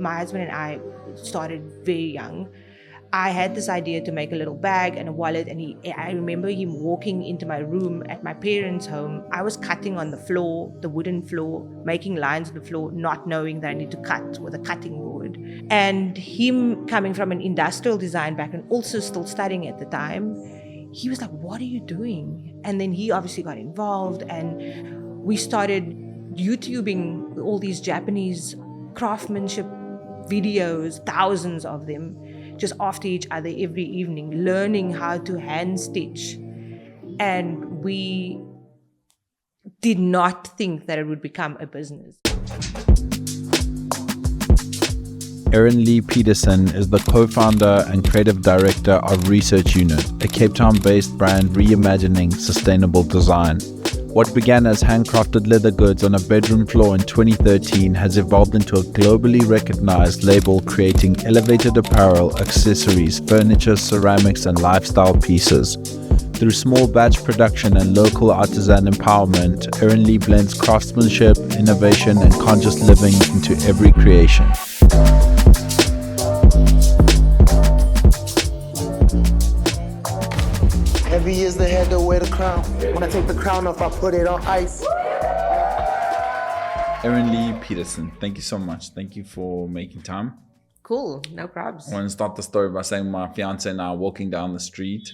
my husband and I started very young. I had this idea to make a little bag and a wallet, and I remember him walking into my room at my parents' home. I was cutting on the floor, the wooden floor, making lines on the floor, not knowing that I need to cut with a cutting board. And him coming from an industrial design background, also still studying at the time, he was like, "What are you doing?" And then he obviously got involved, and we started YouTubing all these Japanese craftsmanship videos, thousands of them, just after each other every evening, learning how to hand stitch. And we did not think that it would become a business. Erin-Lee Petersen is the co-founder and creative director of Research Unit, a Cape Town-based brand reimagining sustainable design. What began as handcrafted leather goods on a bedroom floor in 2013 has evolved into a globally recognized label creating elevated apparel, accessories, furniture, ceramics, and lifestyle pieces. Through small batch production and local artisan empowerment, Erin-Lee blends craftsmanship, innovation, and conscious living into every creation. Heavy is the head to wear the crown. When I take the crown off, I put it on ice. Erin-Lee Petersen, thank you so much. Thank you for making time. Cool, no problems. I want to start the story by saying my fiance and I are walking down the street.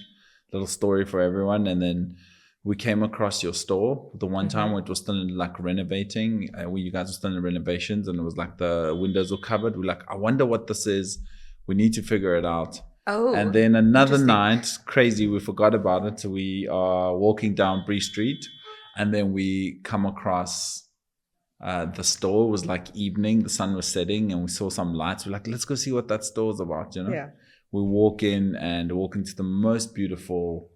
Little story for everyone. And then we came across your store the one time when it was still like renovating. You guys were still in renovations, and it was like the windows were covered. We're like, I wonder what this is. We need to figure it out. Oh, and then another night, crazy, we forgot about it. We are walking down Bree Street, and then we come across the store. It was like evening, the sun was setting, and we saw some lights. We're like, let's go see what that store's about, you know? Yeah. We walk into the most beautiful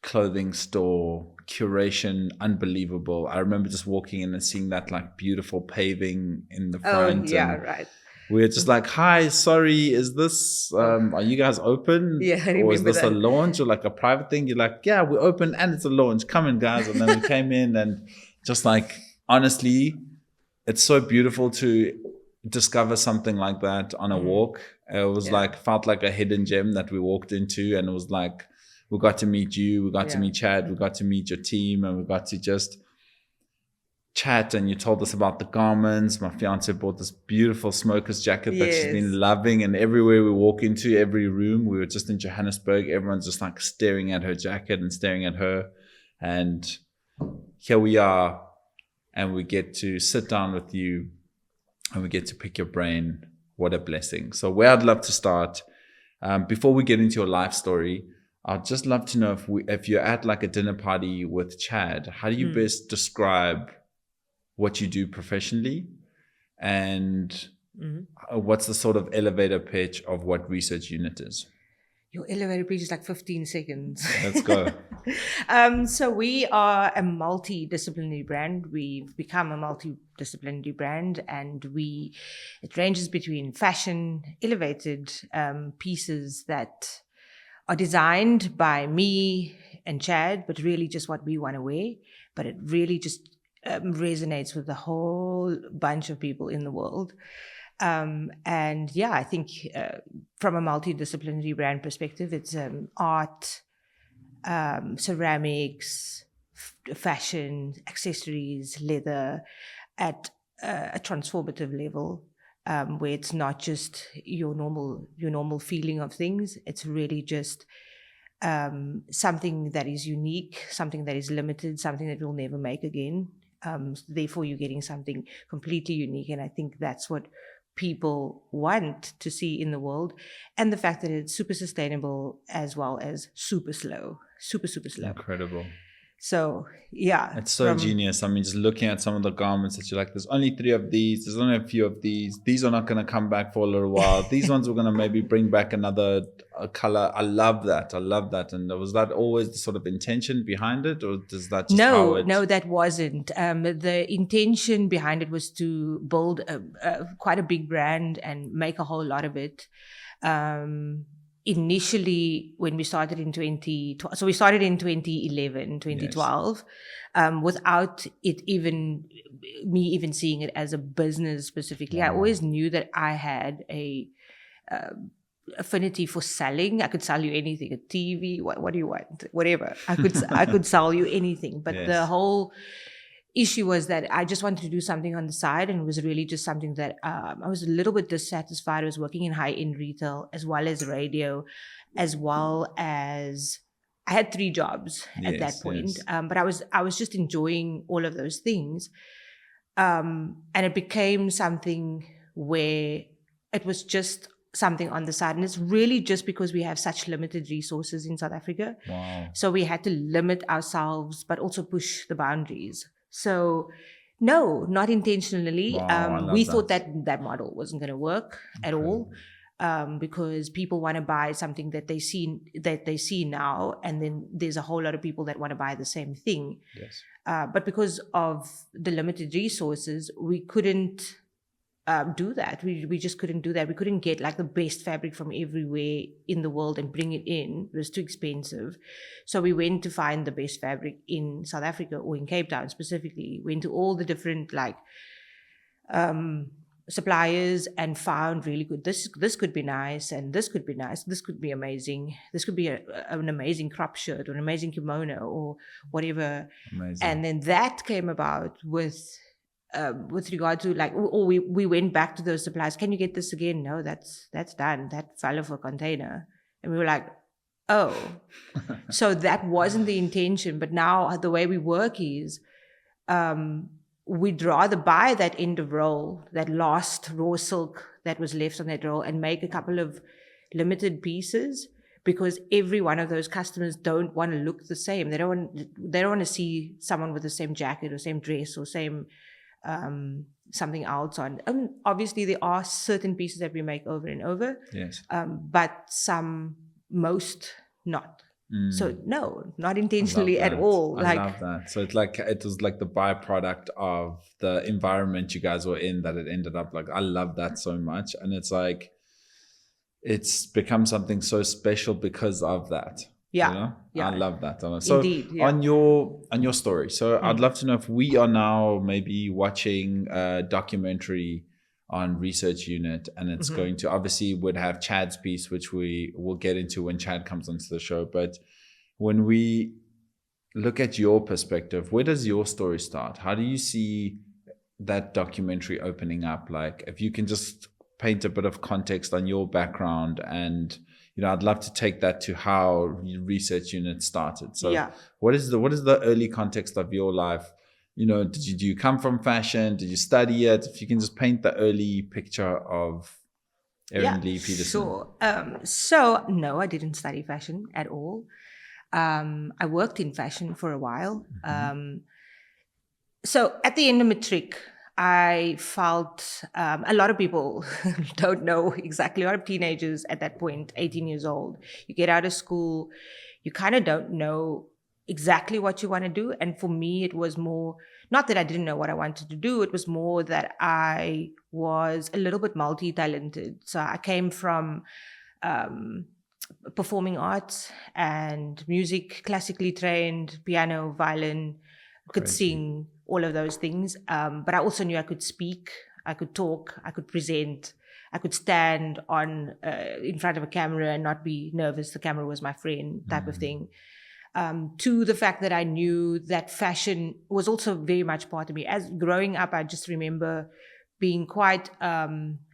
clothing store, curation, unbelievable. I remember just walking in and seeing that like beautiful paving in the front. Oh, yeah, right. We're just like, hi, sorry, is this, are you guys open? Yeah, I or is this that. a launch or like a private thing? You're like, yeah, we're open and it's a launch. Come in, guys. And then we came in, and just like, honestly, it's so beautiful to discover something like that on a walk. It was felt like a hidden gem that we walked into, and it was like, we got to meet you, we got to meet Chad, we got to meet your team, and we got to just chat. And you told us about the garments. My fiance bought this beautiful smoker's jacket that she's been loving, and everywhere we walk into, every room, we were just in Johannesburg, everyone's just like staring at her jacket and staring at her. And here we are, and we get to sit down with you, and we get to pick your brain. What a blessing. So where I'd love to start, before we get into your life story, I'd just love to know if you're at like a dinner party with Chad, how do you best describe what you do professionally, and what's the sort of elevator pitch of what Research Unit is? Your elevator pitch is like 15 seconds. Let's go. So we are a multidisciplinary brand. We've become a multidisciplinary brand, and it ranges between fashion, elevated pieces that are designed by me and Chad, but really just what we want to wear. But it really just resonates with the whole bunch of people in the world. And yeah, I think from a multidisciplinary brand perspective, it's art, ceramics, fashion, accessories, leather at a transformative level, where it's not just your normal feeling of things. It's really just something that is unique, something that is limited, something that we'll never make again. Therefore, you're getting something completely unique, and I think that's what people want to see in the world. And the fact that it's super sustainable as well as super slow. Super slow. Incredible. So yeah, it's so genius. I mean, just looking at some of the garments that you're like, there's only 3 of these, there's only a few of these are not going to come back for a little while, these ones we're going to maybe bring back another color. I love that. And was that always the sort of intention behind it, or does that just No, that wasn't. The intention behind it was to build quite a big brand and make a whole lot of it. initially when we started in 2012, so we started in 2011, 2012, without it me even seeing it as a business specifically. I always knew that I had a affinity for selling. I could sell you anything, a TV, what do you want? Whatever. I could sell you anything. But the whole issue was that I just wanted to do something on the side, and it was really just something that I was a little bit dissatisfied. I was working in high-end retail as well as radio, as well as I had 3 jobs at that point. But I was just enjoying all of those things. And it became something where it was just something on the side. And it's really just because we have such limited resources in South Africa. Wow. So we had to limit ourselves, but also push the boundaries. So no, not intentionally. Wow, We thought that model wasn't going to work at all. Because people want to buy something that they see now, and then there's a whole lot of people that want to buy the same thing. Yes. But because of the limited resources, we couldn't do that. We just couldn't do that. We couldn't get like the best fabric from everywhere in the world and bring it in. It was too expensive. So we went to find the best fabric in South Africa, or in Cape Town specifically. Went to all the different suppliers and found really good. This could be nice, and this could be nice. This could be amazing. This could be an amazing crop shirt or an amazing kimono or whatever. Amazing. And then that came about with regard to we went back to those suppliers. Can you get this again? No, that's done. That fell off a container, and we were like, oh. So that wasn't the intention. But now the way we work is, we'd rather buy that end of roll, that last raw silk that was left on that roll, and make a couple of limited pieces, because every one of those customers don't want to look the same. They don't want to see someone with the same jacket or same dress or same something else on. Obviously, there are certain pieces that we make over and over. Yes. But most not. So no, not intentionally at all. I love that. So it was like the byproduct of the environment you guys were in, that it ended up like. I love that so much, and it's like it's become something so special because of that. Yeah, you know? yeah. I love that. So indeed, yeah. on your story, so I'd love to know if we are now maybe watching a documentary on Research Unit, and it's going to obviously would have Chad's piece, which we will get into when Chad comes onto the show. But when we look at your perspective, where does your story start? How do you see that documentary opening up? Like, if you can just paint a bit of context on your background, and I'd love to take that to how Research Unit started. So what is the early context of your life? Do you come from fashion? Did you study it? If you can just paint the early picture of Erin-Lee Petersen. Sure. So no, I didn't study fashion at all. I worked in fashion for a while. So at the end of matric, I felt a lot of people don't know exactly. A lot of teenagers at that point, 18 years old, you get out of school, you kind of don't know exactly what you want to do. And for me, it was more, not that I didn't know what I wanted to do, it was more that I was a little bit multi-talented. So I came from performing arts and music, classically trained, piano, violin, could sing, all of those things. But I also knew I could speak, I could talk, I could present, I could stand on in front of a camera and not be nervous. The camera was my friend, type of thing. To the fact that I knew that fashion was also very much part of me. As growing up, I just remember being quite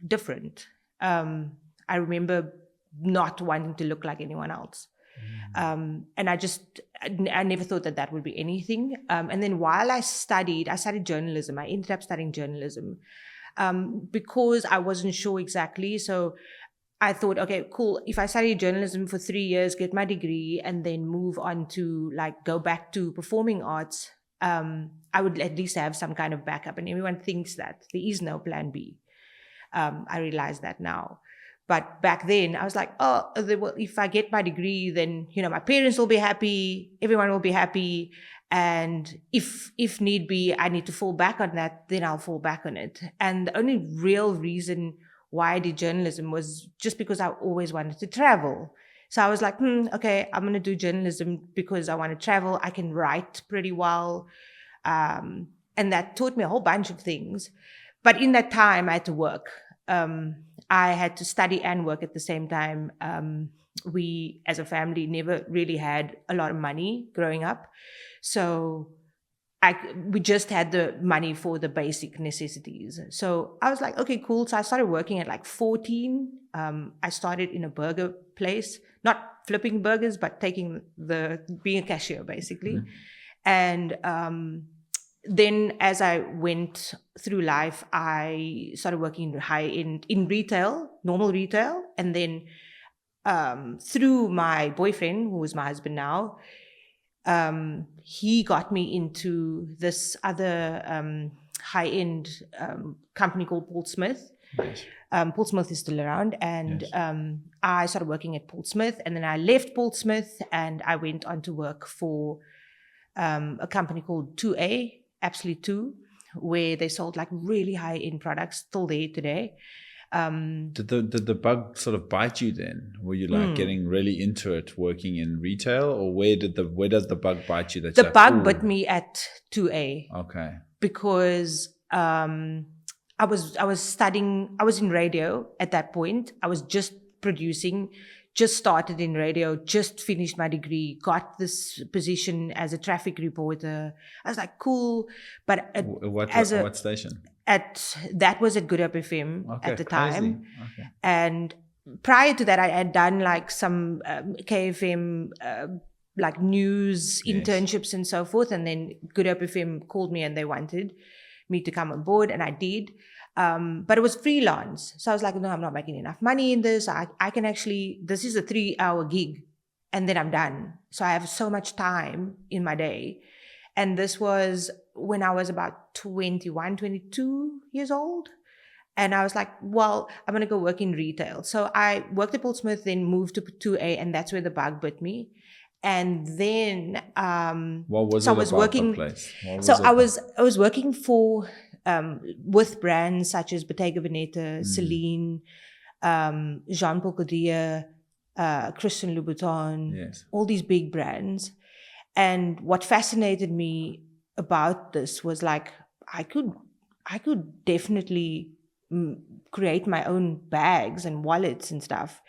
different. I remember not wanting to look like anyone else. And I never thought that would be anything. And then while I studied journalism. I ended up studying journalism because I wasn't sure exactly. So I thought, okay, cool. If I study journalism for 3 years, get my degree, and then move on to go back to performing arts, I would at least have some kind of backup. And everyone thinks that there is no plan B. I realize that now. But back then I was like, oh, if I get my degree, then, my parents will be happy. Everyone will be happy. And if need be, I need to fall back on that, then I'll fall back on it. And the only real reason why I did journalism was just because I always wanted to travel. So I was like, okay, I'm going to do journalism because I want to travel. I can write pretty well. And that taught me a whole bunch of things. But in that time, I had to work. I had to study and work at the same time. We, as a family, never really had a lot of money growing up. So we just had the money for the basic necessities. So I was like, okay, cool. So I started working at like 14. I started in a burger place, not flipping burgers, but being a cashier basically. And then as I went through life, I started working in retail, normal retail. And then through my boyfriend, who is my husband now, he got me into this other high-end company called Paul Smith. Yes. Paul Smith is still around, and Yes. I started working at Paul Smith, and then I left Paul Smith and I went on to work for a company called 2A, Absolute 2, where they sold like really high-end products, still there today. Did the bug sort of bite you then? Were you like getting really into it working in retail, or where does the bug bite you? The bug bit me at 2A. Okay. Because I was studying, I was in radio at that point. I was just producing, just started in radio, just finished my degree, got this position as a traffic reporter. I was like, cool. But what station? That was at Good Up FM at the crazy. time. Okay. And prior to that, I had done like some KFM like news internships and so forth. And then Good Up FM called me and they wanted me to come on board, and I did. But it was freelance. So I was like, no, I'm not making enough money in this. I can actually, this is a 3-hour gig and then I'm done. So I have so much time in my day. And this was when I was about 21, 22 years old. And I was like, well, I'm going to go work in retail. So I worked at Paul Smith, then moved to 2A, and that's where the bug bit me. And then what was so it I was about working. the place? I was working for with brands such as Bottega Veneta, Celine, Jean Paul Gaultier, Christian Louboutin, all these big brands. And what fascinated me about this was like I could definitely create my own bags and wallets and stuff.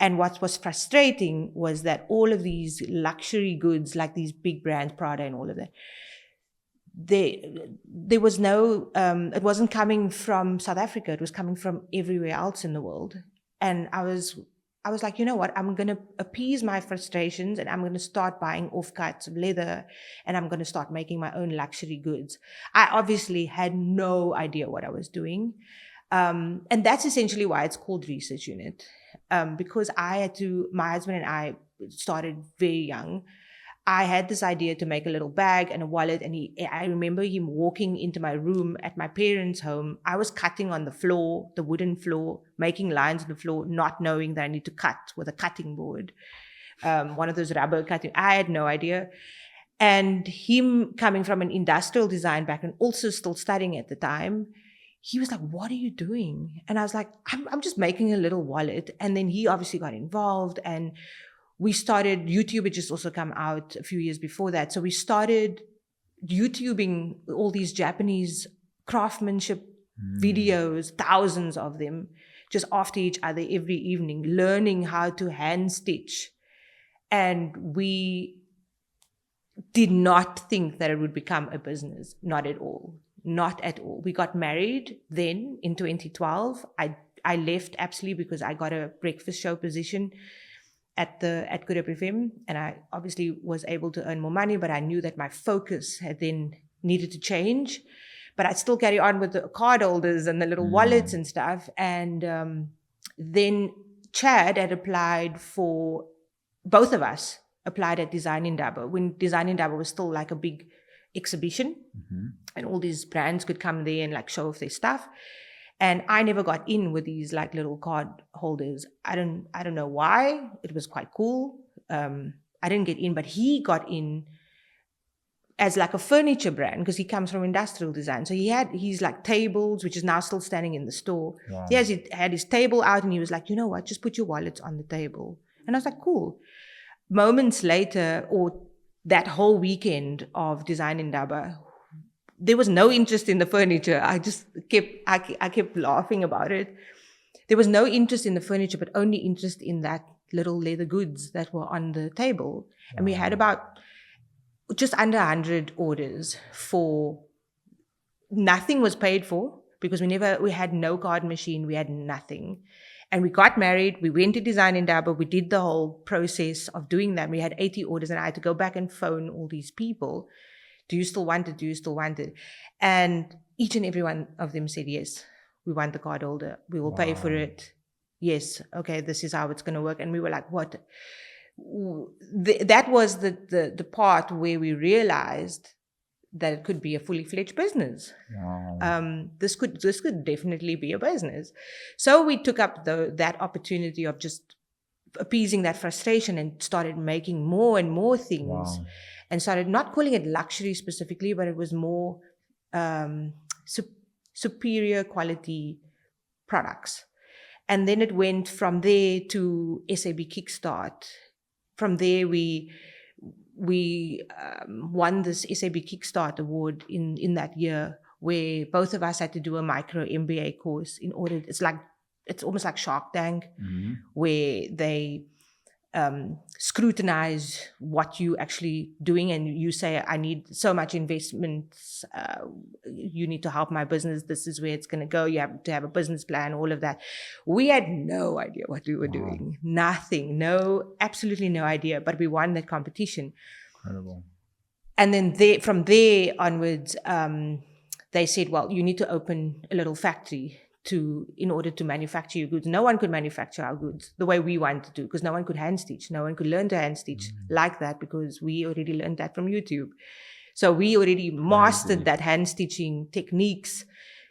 And what was frustrating was that all of these luxury goods, like these big brands, Prada and all of that, there was no, it wasn't coming from South Africa. It was coming from everywhere else in the world. And I was like, you know what? I'm going to appease my frustrations and I'm going to start buying offcuts of leather and I'm going to start making my own luxury goods. I obviously had no idea what I was doing. And that's essentially why it's called Research Unit. Because my husband and I started very young. I had this idea to make a little bag and a wallet, and I remember him walking into my room at my parents' home. I was cutting on the floor, the wooden floor, making lines on the floor, not knowing that I need to cut with a cutting board, one of those rubber cutting. I had no idea. And him coming from an industrial design background, also still studying at the time, he was like, what are you doing? And I was like, I'm just making a little wallet. And then he obviously got involved, and we started, YouTube had just also come out a few years before that. So we started YouTubing all these Japanese craftsmanship videos, thousands of them, just after each other every evening, learning how to hand stitch. And we did not think that it would become a business. Not at all. Not at all. We got married then in 2012. I left absolutely because I got a breakfast show position at Good Up FM, and I obviously was able to earn more money, but I knew that my focus had then needed to change. But I'd still carry on with the card holders and the little wallets and stuff. And then Chad had applied for, both of us applied at Design Indaba, when Design Indaba was still like a big exhibition, and all these brands could come there and like show off their stuff. And I never got in with these like little card holders. I don't know why. It was quite cool. I didn't get in, but he got in as like a furniture brand because he comes from industrial design. So he's like tables, which is now still standing in the store. Wow. He had his table out, and he was like, you know what? Just put your wallets on the table. And I was like, cool. Moments later, or that whole weekend of Design Indaba, there was no interest in the furniture. I kept laughing about it. There was no interest in the furniture, but only interest in that little leather goods that were on the table. And we had about just under 100 orders for nothing was paid for, because we had no card machine, we had nothing. And we got married, we went to Design Indaba, we did the whole process of doing that. We had 80 orders, and I had to go back and phone all these people. Do you still want it? Do you still want it? And each and every one of them said, yes, we want the card holder. We will pay for it. Yes. Okay, this is how it's going to work. And we were like, what? That was the part where we realized that it could be a fully fledged business. Wow. This could definitely be a business. So we took up that opportunity of just appeasing that frustration and started making more and more things. Wow. And started not calling it luxury specifically, but it was more superior quality products. And then it went from there to SAB Kickstart. From there, we won this SAB Kickstart award in that year, where both of us had to do a micro MBA course in order. It's almost like Shark Tank, where they scrutinize what you actually doing, and you say, I need so much investments, you need to help my business, this is where it's going to go, you have to have a business plan, all of that. We had no idea what we were doing. Nothing. Absolutely no idea, but we won that competition. Incredible. And then from there onwards, they said, well, you need to open a little factory in order to manufacture your goods. No one could manufacture our goods the way we wanted to, because no one could hand stitch. No one could learn to hand stitch like that, because we already learned that from YouTube. So we already mastered that hand stitching techniques.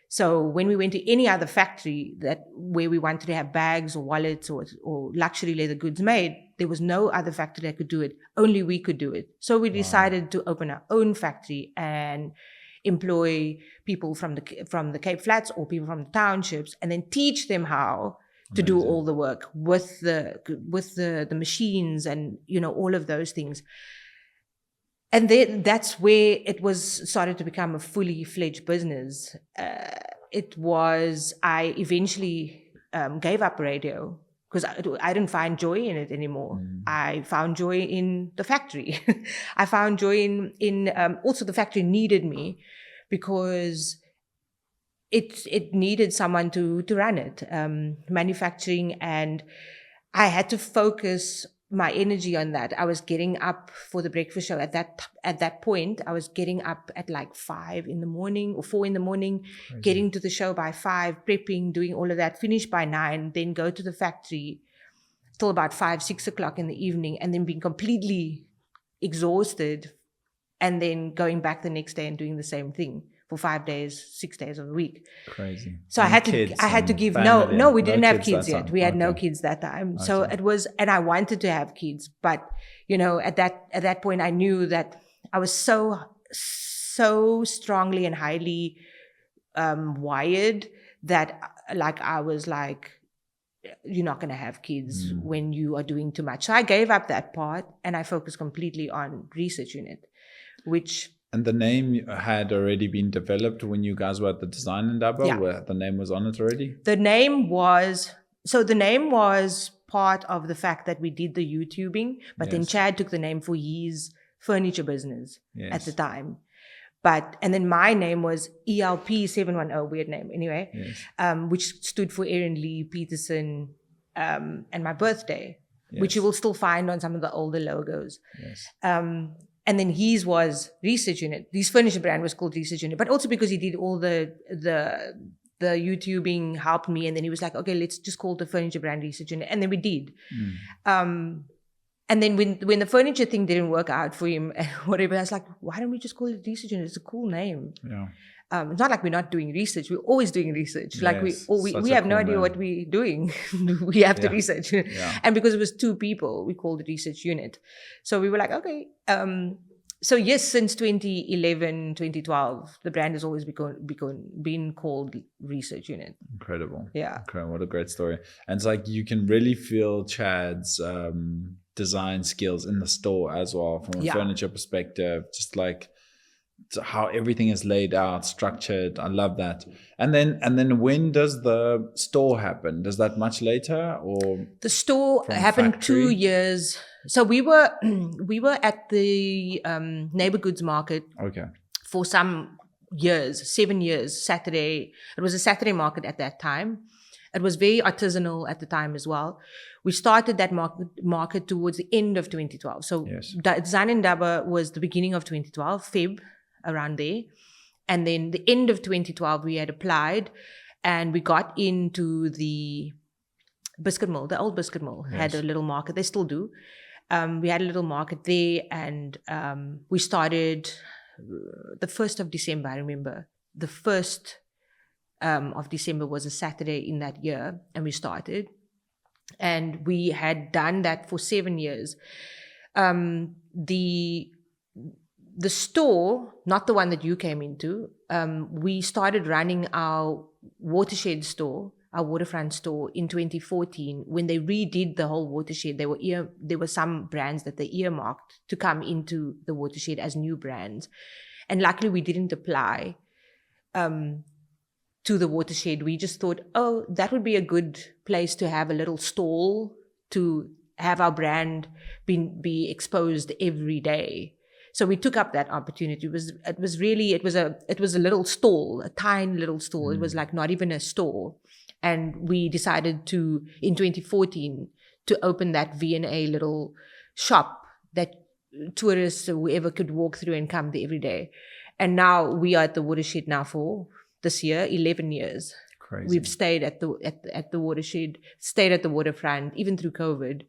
So when we went to any other factory where we wanted to have bags or wallets or luxury leather goods made, there was no other factory that could do it. Only we could do it. So we decided to open our own factory and employ people from the Cape Flats or people from the townships, and then teach them how to do all the work with the machines and all of those things. And then that's where it started to become a fully fledged business. I eventually gave up radio, because I didn't find joy in it anymore. I found joy in the factory. I found joy in also the factory needed me, because it needed someone to run it, manufacturing, and I had to focus my energy on that. I was getting up for the breakfast show at that point. I was getting up at like 5 in the morning or 4 in the morning, getting to the show by 5, prepping, doing all of that, finish by 9, then go to the factory till about 5, 6 o'clock in the evening, and then being completely exhausted, and then going back the next day and doing the same thing for 5 days, 6 days of the week. Crazy. So I had to give no, we didn't have kids yet. We had no kids that time. Okay. So it was, and I wanted to have kids, but at that point I knew that I was so strongly and highly wired that I was like, you're not going to have kids when you are doing too much. So I gave up that part and I focused completely on research unit, which. And the name had already been developed when you guys were at the Design Indaba, where the name was on it already? The name was part of the fact that we did the YouTubing, but then Chad took the name for his furniture business at the time. And then my name was ELP 710, weird name anyway, which stood for Erin-Lee Petersen, and my birthday, which you will still find on some of the older logos. Yes. And then his was Research Unit. His furniture brand was called Research Unit, but also because he did all the YouTubing, helped me. And then he was like, okay, let's just call the furniture brand Research Unit. And then we did. And then when the furniture thing didn't work out for him, whatever, I was like, why don't we just call it Research Unit? It's a cool name. Yeah. It's not like we're not doing research. We're always doing research. Like we have no idea what we're doing. We have to research. And because it was 2 people, we called it Research Unit. So we were like, okay. So yes, since 2011, 2012, the brand has always been called Research Unit. Incredible. Yeah. Incredible. What a great story. And it's like you can really feel Chad's design skills in the store as well, from a furniture perspective, just like how everything is laid out, structured. I love that. And then when does the store happen? Does that much later, or the store from happened factory? 2 years? So we were at the neighbor goods market Okay. for some years, 7 years. Saturday. It was a Saturday market at that time. It was very artisanal at the time as well. We started that market towards the end of 2012. So Yes. Design and Dabba was the beginning of 2012, Feb, around there. And then the end of 2012, we had applied and we got into the biscuit mill. The old biscuit mill had a little market. They still do. We had a little market there, and we started the 1st of December. I remember the 1st of December was a Saturday in that year, and we started. And we had done that for 7 years. The store, not the one that you came into, we started running our watershed store, our waterfront store, in 2014 when they redid the whole watershed. There were some brands that they earmarked to come into the watershed as new brands, and luckily we didn't apply to the watershed. We just thought, oh, that would be a good place to have a little stall to have our brand be exposed every day. So we took up that opportunity. It was a little stall, a tiny little stall. It was like not even a store. And we decided in 2014 to open that V&A little shop that tourists or whoever could walk through and come there every day. And now we are at the watershed now for this year, 11 years. Crazy. We've stayed at the watershed, stayed at the waterfront, even through COVID.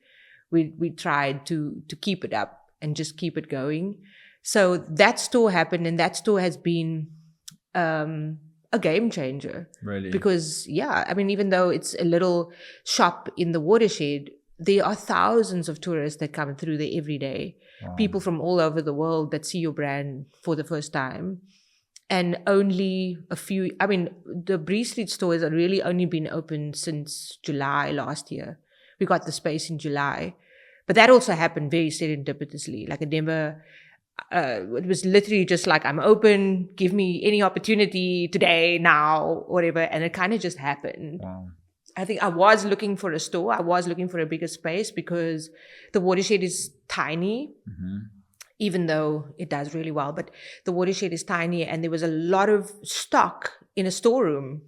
We tried to keep it up and just keep it going. So that store happened, and that store has been a game changer. Really? Because, even though it's a little shop in the watershed, there are thousands of tourists that come through there every day. Wow. People from all over the world that see your brand for the first time. And only a few, the Bree Street store has really only been open since July last year. We got the space in July. But that also happened very serendipitously. Like it was literally just like, I'm open, give me any opportunity today, now, whatever. And it kind of just happened. Wow. I think I was looking for a store. I was looking for a bigger space because the watershed is tiny, even though it does really well. But the watershed is tiny, and there was a lot of stock in a storeroom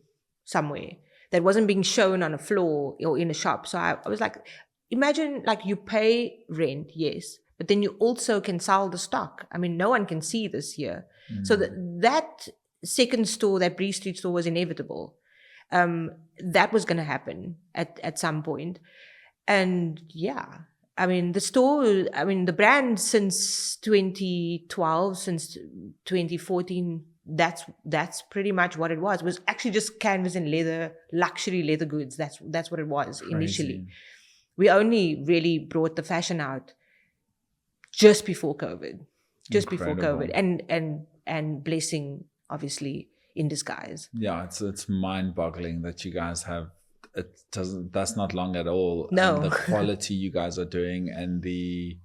somewhere that wasn't being shown on a floor or in a shop. So I was like, imagine like you pay rent, yes, but then you also can sell the stock. No one can see this here. So that second store, that Bree Street store, was inevitable. That was going to happen at some point. And the store, the brand since 2012, since 2014, that's pretty much what it was. It was actually just canvas and leather, luxury leather goods. That's what it was. Crazy. Initially. We only really brought the fashion out just before COVID. And blessing, obviously, in disguise. Yeah, it's mind-boggling that you guys have. That's not long at all. No. And the quality you guys are doing, and the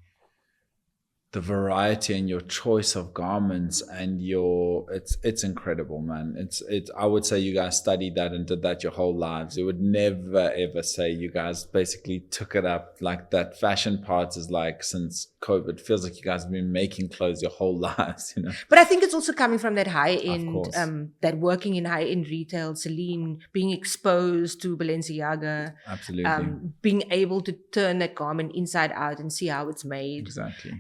variety and your choice of garments, and it's incredible, man. I would say you guys studied that and did that your whole lives. You would never ever say you guys basically took it up. Like, that fashion part is like, since COVID, feels like you guys have been making clothes your whole lives, But I think it's also coming from that high end, that working in high end retail, Celine, being exposed to Balenciaga, absolutely, being able to turn that garment inside out and see how it's made. Exactly.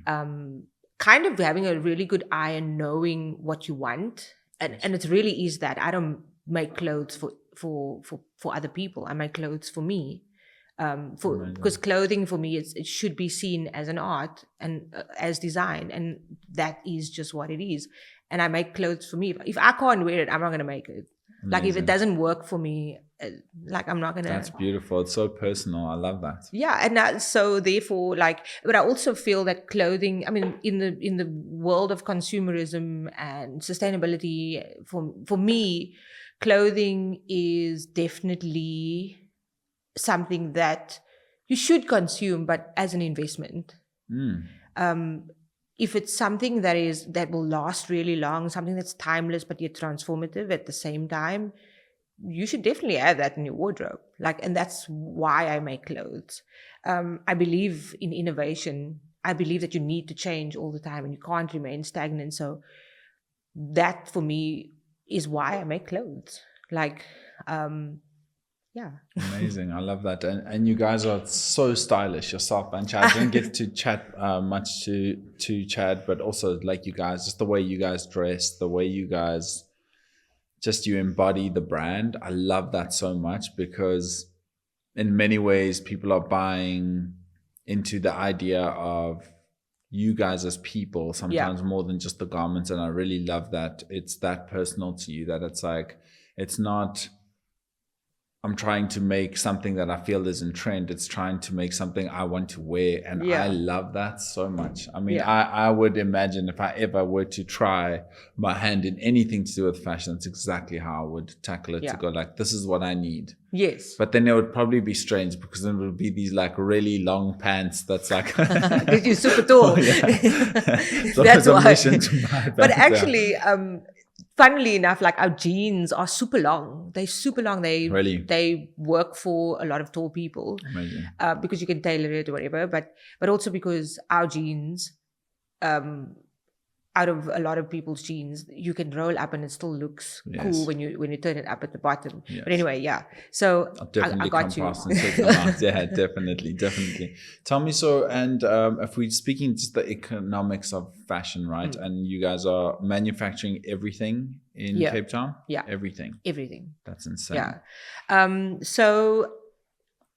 Kind of having a really good eye and knowing what you want, and it really is that. I don't make clothes for other people. I make clothes for me, because clothing for me it should be seen as an art and as design, and that is just what it is. And I make clothes for me. If I can't wear it, I'm not going to make it. Like if it Amazing. doesn't work for me, like I'm not gonna. That's beautiful. It's so personal. I love that. Yeah, and so therefore, like, but I also feel that clothing. I mean, in the world of consumerism and sustainability, for me, clothing is definitely something that you should consume, but as an investment. If it's something that will last really long, something that's timeless but yet transformative at the same time, you should definitely add that in your wardrobe. Like, and that's why I make clothes. I believe in innovation. I believe that you need to change all the time and you can't remain stagnant. So that for me is why I make clothes. Like, yeah. Amazing. I love that. And you guys are so stylish yourself. And Chad, I didn't get to chat much to Chad, but also like you guys, just the way you guys dress, the way you guys, just you embody the brand. I love that so much because in many ways, people are buying into the idea of you guys as people, sometimes more than just the garments. And I really love that it's that personal to you, that it's like, it's not, I'm trying to make something that I feel is in trend. It's trying to make something I want to wear. And I love that so much. I mean, I would imagine if I ever were to try my hand in anything to do with fashion, that's exactly how I would tackle it, to go like, this is what I need. Yes. But then it would probably be strange because then it would be these like really long pants that's like because you're super tall. That's why. But actually, funnily enough, like our jeans are super long. They're super long. They work for a lot of tall people. Amazing. Because you can tailor it or whatever. But also because our jeans, out of a lot of people's jeans, you can roll up and it still looks cool when you turn it up at the bottom. But anyway, so I'll definitely I got come past and check them out. Yeah, definitely. Tell me, so, and if we're speaking just the economics of fashion, right? And you guys are manufacturing everything in Cape Town? Yeah. Everything. That's insane. Yeah. So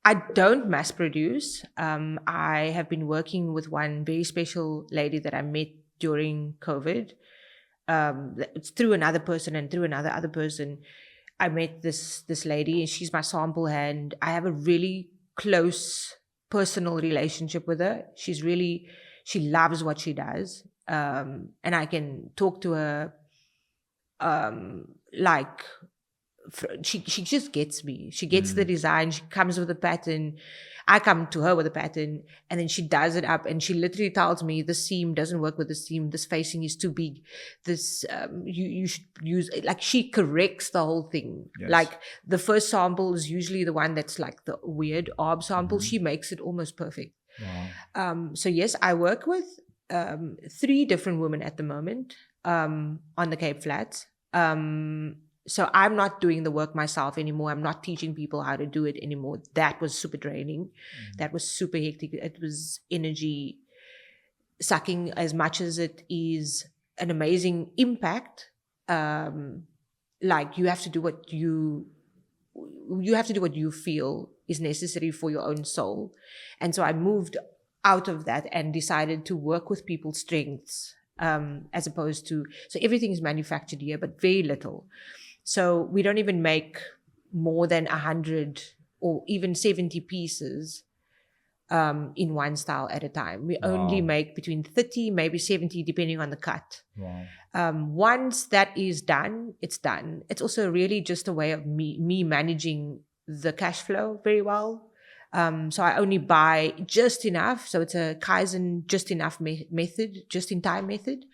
I don't mass produce. I have been working with one very special lady that I met during COVID. It's through another person and through another other person. I met this lady and she's my sample hand. I have a really close personal relationship with her. She loves what she does. And I can talk to her like she just gets me. She gets the design. She comes with a pattern. I come to her with a pattern and then she does it up and she literally tells me this seam doesn't work with this seam. This facing is too big. This, you should use, like she corrects the whole thing. Yes. Like the first sample is usually the one that's like the weird arb sample. She makes it almost perfect. Wow. So yes, I work with 3 different women at the moment on the Cape Flats. So I'm not doing the work myself anymore. I'm not teaching people how to do it anymore. That was super draining. That was super hectic. It was energy sucking as much as it is an amazing impact. Like you have to do what you feel is necessary for your own soul. And so I moved out of that and decided to work with people's strengths, as opposed to, so everything is manufactured here, but very little. So we don't even make more than 100 or even 70 pieces in one style at a time. We only make between 30, maybe 70, depending on the cut. Wow. Once that is done, it's done. It's also really just a way of me managing the cash flow very well. So I only buy just enough. So it's a Kaizen just enough method, just in time method.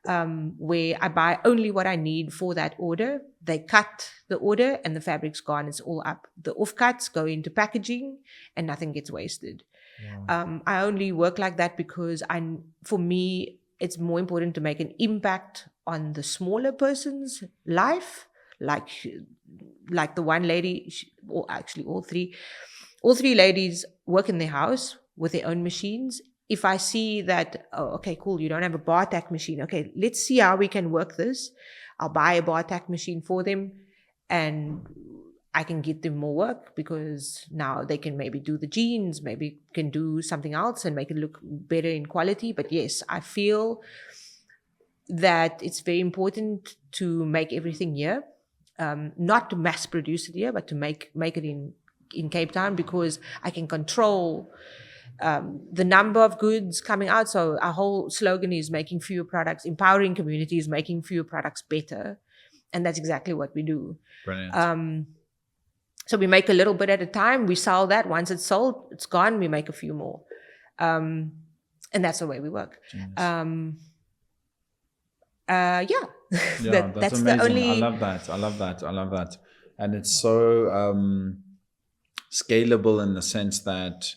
Where I buy only what I need for that order. They cut the order and the fabric's gone. It's all up. The offcuts go into packaging and nothing gets wasted. Wow. I only work like that because for me, it's more important to make an impact on the smaller person's life. Like the one lady, or actually all three ladies work in their house with their own machines. If I see that, oh, okay, cool, you don't have a bar tack machine. Okay, let's see how we can work this. I'll buy a bar tack machine for them and I can get them more work because now they can maybe do the jeans, maybe can do something else and make it look better in quality. But yes, I feel that it's very important to make everything here. not to mass produce it here, but to make it in Cape Town, because I can control the number of goods coming out. So our whole slogan is making fewer products, empowering communities, making fewer products better. And that's exactly what we do. Brilliant. So we make a little bit at a time. We sell that. Once it's sold, it's gone. We make a few more. And that's the way we work. Genius. Yeah. Yeah, that's amazing. the only... I love that. And it's so scalable in the sense that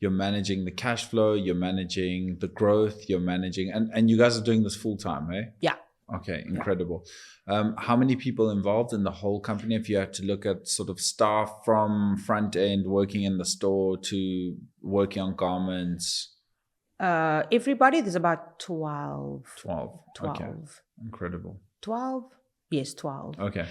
you're managing the cash flow, you're managing the growth, you're managing, and you guys are doing this full time, eh? Yeah. Okay, incredible. How many people involved in the whole company? If you had to look at sort of staff from front end, working in the store to working on garments. Everybody, there's about 12. 12. Okay. Incredible. 12? Yes, 12. Okay.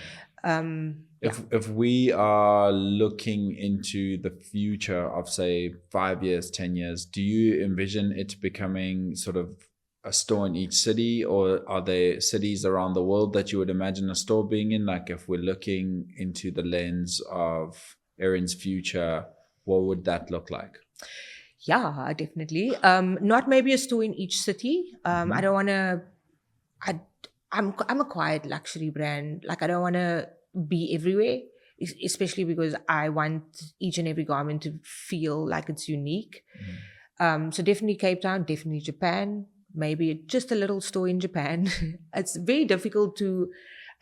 If we are looking into the future of, say, 5 years, 10 years, do you envision it becoming sort of a store in each city, or are there cities around the world that you would imagine a store being in? Like, if we're looking into the lens of Erin's future, what would that look like? Yeah, definitely. Not maybe a store in each city. I don't want to... I'm a quiet luxury brand. Like, I don't want to be everywhere, especially because I want each and every garment to feel like it's unique. So definitely Cape Town, definitely Japan, maybe just a little store in Japan. It's very difficult to,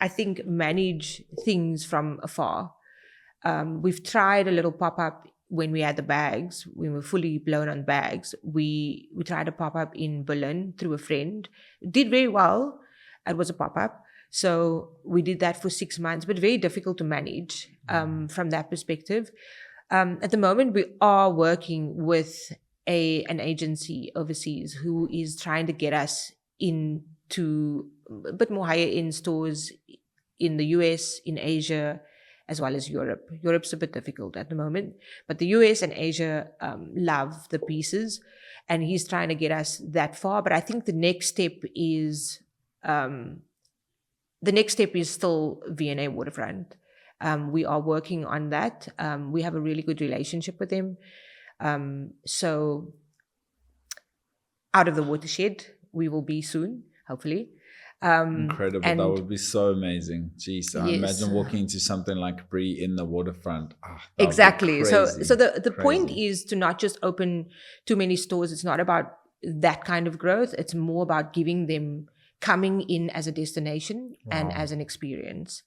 I think, manage things from afar. We've tried a little pop-up when we had the bags, when we were fully blown on bags. We tried a pop-up in Berlin through a friend. It did very well. It was a pop-up. So we did that for 6 months, but very difficult to manage from that perspective. At the moment, we are working with an agency overseas who is trying to get us into a bit more higher end stores in the US, in Asia, as well as Europe. Europe's a bit difficult at the moment, but the US and Asia love the pieces, and he's trying to get us that far. But I think the next step is still V&A Waterfront. We are working on that. We have a really good relationship with them. So out of the watershed, we will be soon, hopefully. Incredible. That would be so amazing. Jeez, I imagine walking into something like Brie in the waterfront. Exactly. So the point is to not just open too many stores. It's not about that kind of growth. It's more about giving them coming in as a destination and as an experience.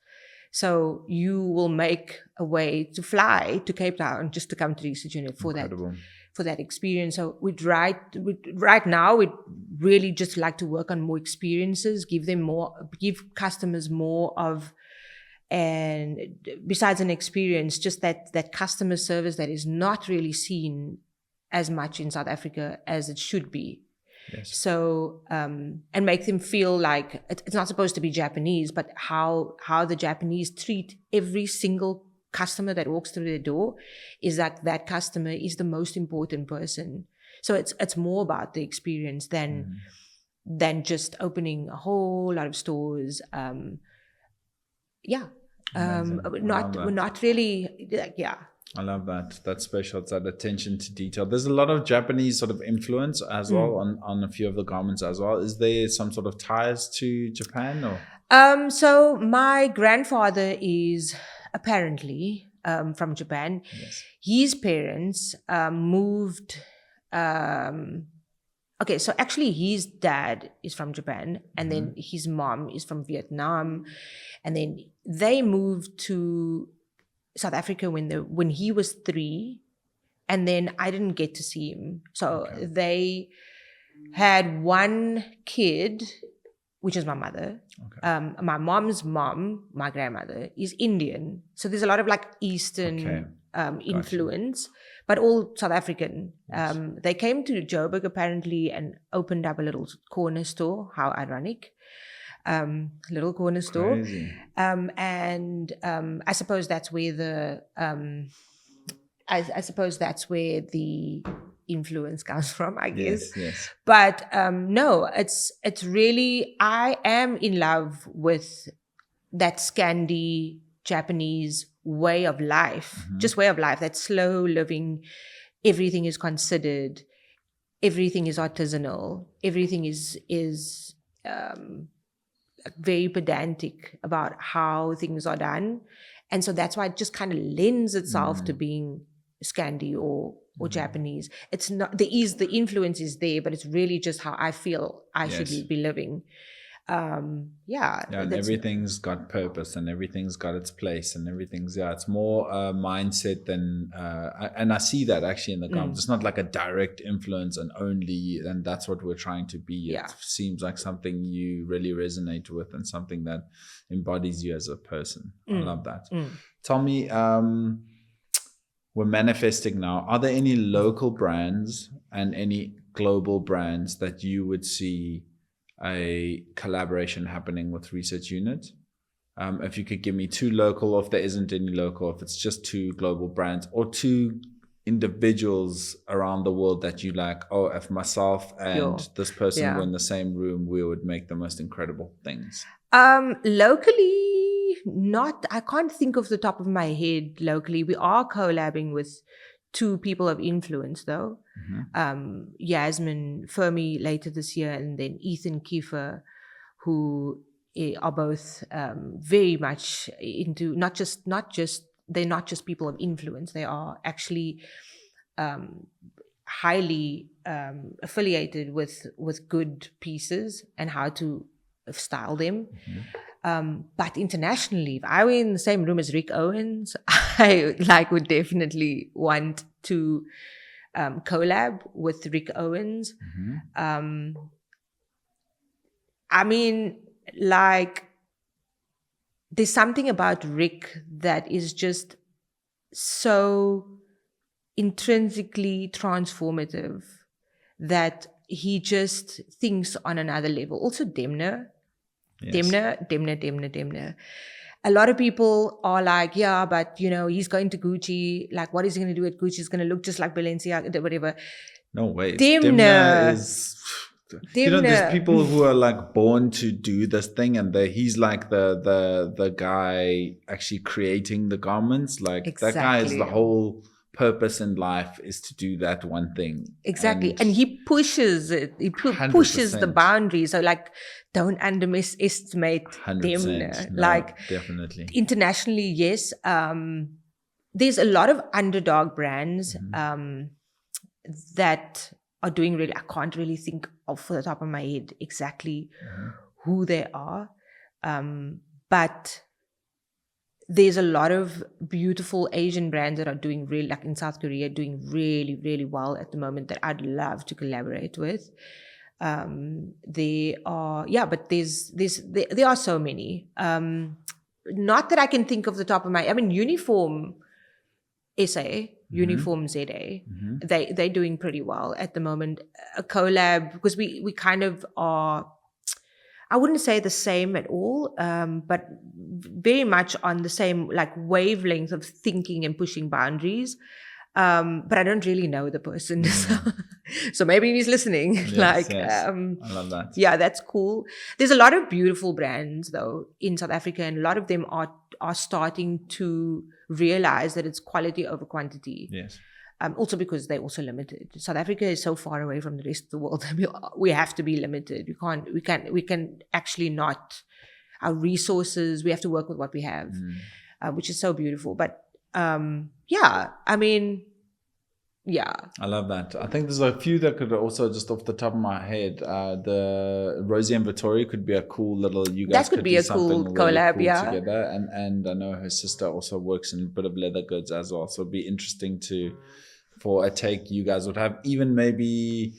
So you will make a way to fly to Cape Town just to come to Research Unit for that experience. So right now we'd really just like to work on more experiences, give customers more of, and besides an experience, just that customer service that is not really seen as much in South Africa as it should be. Yes. So, and make them feel like it's not supposed to be Japanese, but how the Japanese treat every single customer that walks through their door is like that customer is the most important person. So it's more about the experience than just opening a whole lot of stores. We're not really, I love that special, it's that attention to detail. There's a lot of Japanese sort of influence as well on a few of the garments as well. Is there some sort of ties to Japan or? So my grandfather is apparently from Japan. Yes. His parents moved. Okay, so actually his dad is from Japan, and then his mom is from Vietnam, and then they moved to South Africa when he was 3, and then I didn't get to see him. So they had one kid, which is my mother. My mom's mom, my grandmother, is Indian. So there's a lot of like Eastern influence, but all South African. Yes. They came to Joburg apparently and opened up a little corner store. How ironic. Little corner store. Crazy. And I suppose that's where the influence comes from, I guess. Yes. But no, it's really, I am in love with that Scandi Japanese way of life, just way of life, that slow living. Everything is considered, everything is artisanal, everything is very pedantic about how things are done. And so that's why it just kind of lends itself to being Scandi or Japanese. It's not, the influence is there, but it's really just how I feel I should be living. And everything's got purpose and everything's got its place and everything's it's more mindset than and I see that actually in the garment. It's not like a direct influence and that's what we're trying to be. It seems like something you really resonate with and something that embodies you as a person. I love that. Tell me, we're manifesting now. Are there any local brands and any global brands that you would see a collaboration happening with Research Unit? If you could give me 2 local, or if there isn't any local, if it's just 2 global brands or 2 individuals around the world that you like, if myself and this person were in the same room, we would make the most incredible things. Locally, I can't think of the top of my head locally. We are collabing with 2 people of influence though. Yasmin Fermi later this year, and then Ethan Kiefer, who are both very much into they're not just people of influence, they are actually highly affiliated with good pieces and how to style them. But internationally, if I were in the same room as Rick Owens, I would definitely want to collab with Rick Owens. I mean, there's something about Rick that is just so intrinsically transformative that he just thinks on another level. Also Demna. Demna. A lot of people are like, but he's going to Gucci. Like, what is he going to do at Gucci? He's going to look just like Balenciaga, whatever. No way. Demna is... there's people who are like born to do this thing, and he's like the guy actually creating the garments. Like exactly. That guy is the whole purpose in life is to do that one thing. Exactly. And he pushes it. He pushes the boundaries. So don't underestimate Demna. No, definitely. Internationally, yes. There's a lot of underdog brands that are doing really, I can't really think off the top of my head exactly who they are. But there's a lot of beautiful Asian brands that are doing really, like in South Korea, doing really, really well at the moment that I'd love to collaborate with. There are so many. Not that I can think of the top of my, Uniform SA, Uniform ZA, they're doing pretty well at the moment. A collab, because we kind of are, I wouldn't say the same at all, but very much on the same wavelength of thinking and pushing boundaries. But I don't really know the person, so maybe he's listening. Yes. I love that. Yeah, that's cool. There's a lot of beautiful brands though in South Africa, and a lot of them are starting to realize that it's quality over quantity. Yes. Also because they're also limited. South Africa is so far away from the rest of the world. We have to be limited. We can actually not. Our resources, we have to work with what we have, which is so beautiful. But I love that. I think there's a few that could also, just off the top of my head, the Rosie and Vittoria could be a cool little, you guys could be a cool collab, really cool together. And I know her sister also works in a bit of leather goods as well, so it'd be interesting for a take you guys would have. Even maybe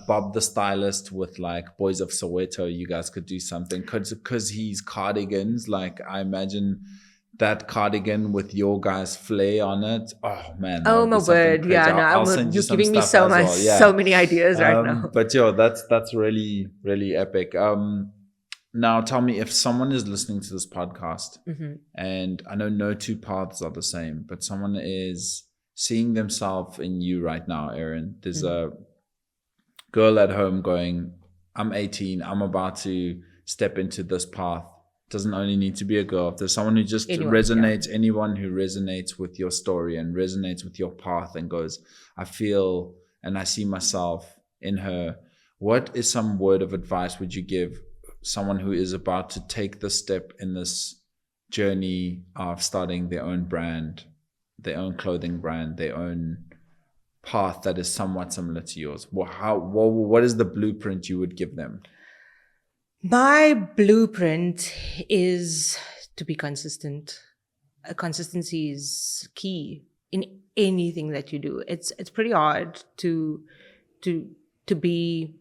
Bob the stylist with Boys of Soweto, you guys could do something, because he's cardigans. I imagine that cardigan with your guys' flair on it. Oh man! Oh my word! Yeah, you're giving me so many ideas right now. But that's really, really epic. Now tell me, if someone is listening to this podcast, and I know no 2 paths are the same, but someone is seeing themselves in you right now, Erin. There's a girl at home going, I'm 18, I'm about to step into this path. Doesn't only need to be a girl. If there's someone who just resonates, anyone who resonates with your story and resonates with your path and goes, I feel and I see myself in her. What is some word of advice would you give someone who is about to take the step in this journey of starting their own brand, their own clothing brand, their own path that is somewhat similar to yours? What is the blueprint you would give them? My blueprint is to be consistent. Consistency is key in anything that you do. It's pretty hard to be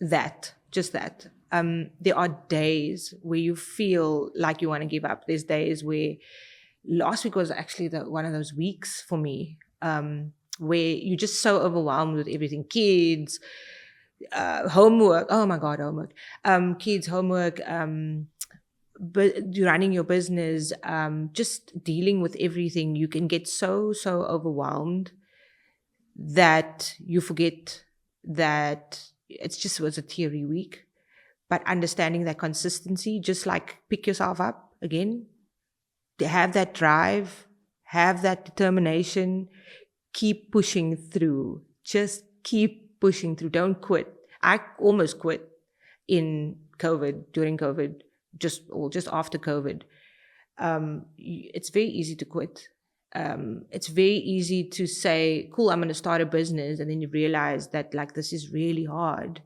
that, just that. There are days where you feel like you want to give up. There's days where last week was actually one of those weeks for me, where you're just so overwhelmed with everything. Kids, homework. Oh my God, homework. Kids, homework. But running your business, just dealing with everything, you can get so overwhelmed that you forget that it just was a theory week. But understanding that consistency, just like pick yourself up again, have that drive, have that determination, keep pushing through. Just keep pushing through. Don't quit. I almost quit during COVID, just after COVID. It's very easy to quit. It's very easy to say, cool, I'm going to start a business. And then you realize that like, this is really hard.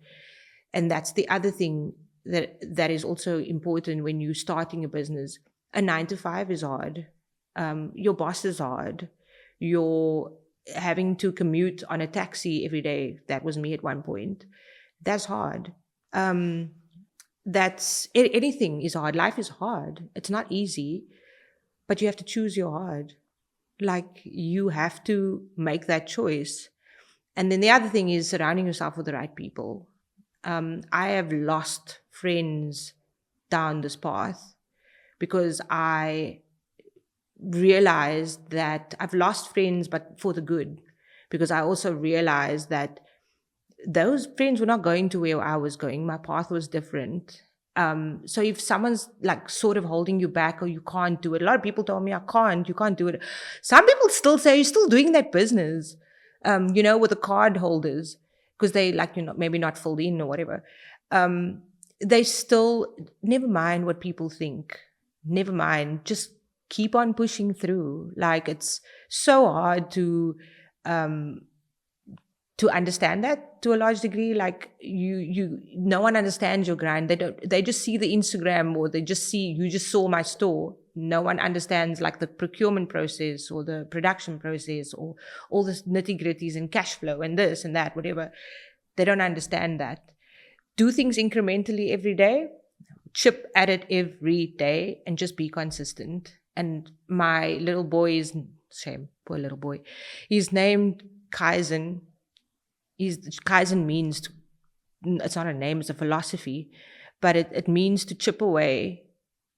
And that's the other thing that is also important when you're starting a business. A 9-to-5 is hard. Your boss is hard. You're having to commute on a taxi every day. That was me at one point. That's hard. Anything is hard. Life is hard. It's not easy, but you have to choose your hard. Like, you have to make that choice. And then the other thing is surrounding yourself with the right people. I have lost friends down this path because I realized that I've lost friends, but for the good, because I also realized that those friends were not going to where I was going. My path was different. So if someone's like sort of holding you back or you can't do it, a lot of people told me, you can't do it. Some people still say, you're still doing that business, with the card holders, because they maybe not filled in or whatever. They still, never mind what people think. Never mind. Just keep on pushing through. Like, it's so hard to understand that to a large degree. Like, no one understands your grind. They just see the Instagram, or they just see, you just saw my store. No one understands like the procurement process or the production process or all the nitty-gritties and cash flow and this and that, whatever. They don't understand that. Do things incrementally every day, chip at it every day, and just be consistent. And my little boy poor little boy, he's named Kaizen. Kaizen means, it's not a name, it's a philosophy, but it means to chip away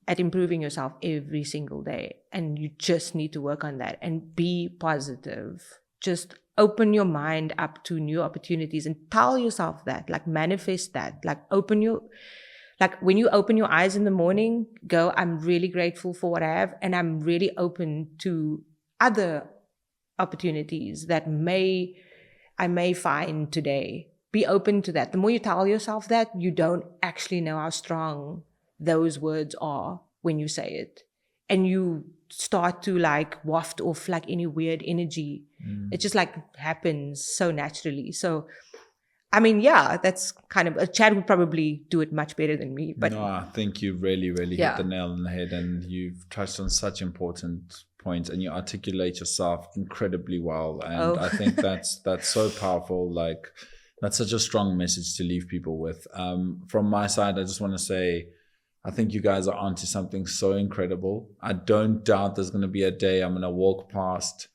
at improving yourself every single day. And you just need to work on that and be positive. Just open your mind up to new opportunities and tell yourself that, like, manifest that, like when you open your eyes in the morning, go, I'm really grateful for what I have, and I'm really open to other opportunities that I may find today. Be open to that. The more you tell yourself that, you don't actually know how strong those words are when you say it. And you start to like waft off like any weird energy. It just like happens so naturally. So, I mean, yeah, that's kind of, Chad would probably do it much better than me. But no, I think you really hit the nail on the head, and you've touched on such important points, and you articulate yourself incredibly well. And I think that's so powerful. Like, that's such a strong message to leave people with. From my side, I just want to say, I think you guys are onto something so incredible. I don't doubt there's going to be a day I'm going to walk past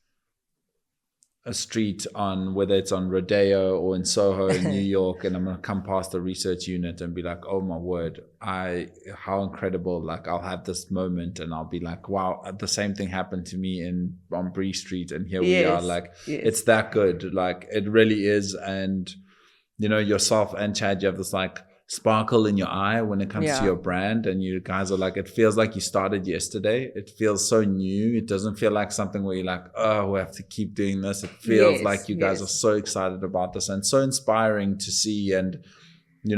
a street on, whether it's on Rodeo or in Soho in New York, and I'm going to come past the research unit and be like, oh my word, how incredible. Like, I'll have this moment and I'll be like, wow, the same thing happened to me on Bree Street, and here we are. Like, it's that good. Like, it really is. And, yourself and Chad, you have this like sparkle in your eye when it comes to Yeah. your brand, and you guys are like, it feels like you started yesterday. It feels so new. It doesn't feel like something where you're like, oh, we have to keep doing this. It feels Yes, like you guys yes. are so excited about this, and so inspiring to see. And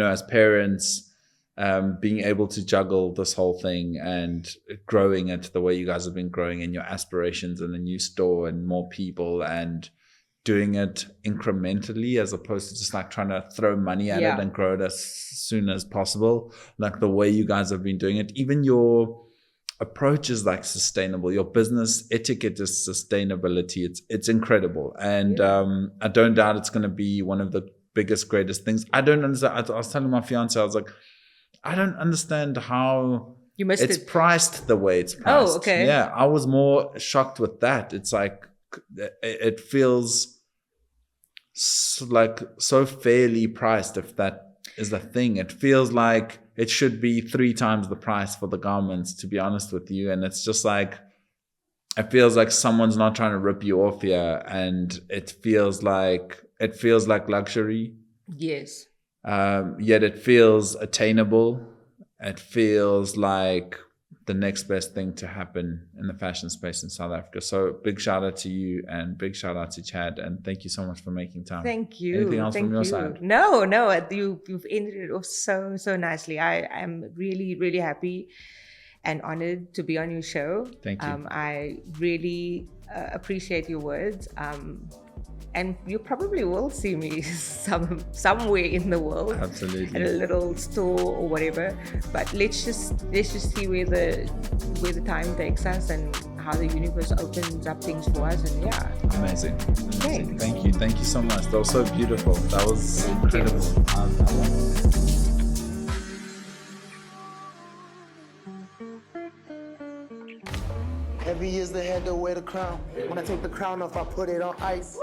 as parents, being able to juggle this whole thing and growing it the way you guys have been growing, in your aspirations and a new store and more people, and doing it incrementally as opposed to just like trying to throw money at Yeah. it and grow it as soon as possible. Like the way you guys have been doing it, even your approach is like sustainable. Your business etiquette is sustainability. It's incredible. And I don't doubt it's going to be one of the biggest, greatest things. I don't understand. I was telling my fiance, I was like, I don't understand how You missed it's it. priced the way it's priced. Oh, okay. Yeah, I was more shocked with that. It's like, it feels like so fairly priced, if that is the thing. It feels like it should be 3 times the price for the garments, to be honest with you. And it's just like, it feels like someone's not trying to rip you off here, and it feels like luxury. Yes. Yet it feels attainable. It feels like the next best thing to happen in the fashion space in South Africa. So big shout out to you, and big shout out to Chad, and thank you so much for making time. Thank you. Anything else Thank from your you. side? No, you've ended it off so nicely. I am really, really happy and honored to be on your show. Thank you. I really appreciate your words. And you probably will see me somewhere in the world, Absolutely. at a little store or whatever. But let's just see where the time takes us and how the universe opens up things for us. And yeah, Amazing. Thanks. Thank you so much. That was so beautiful. That was incredible. I love it. Heavy is the head to wear the crown. When I take the crown off, I put it on ice.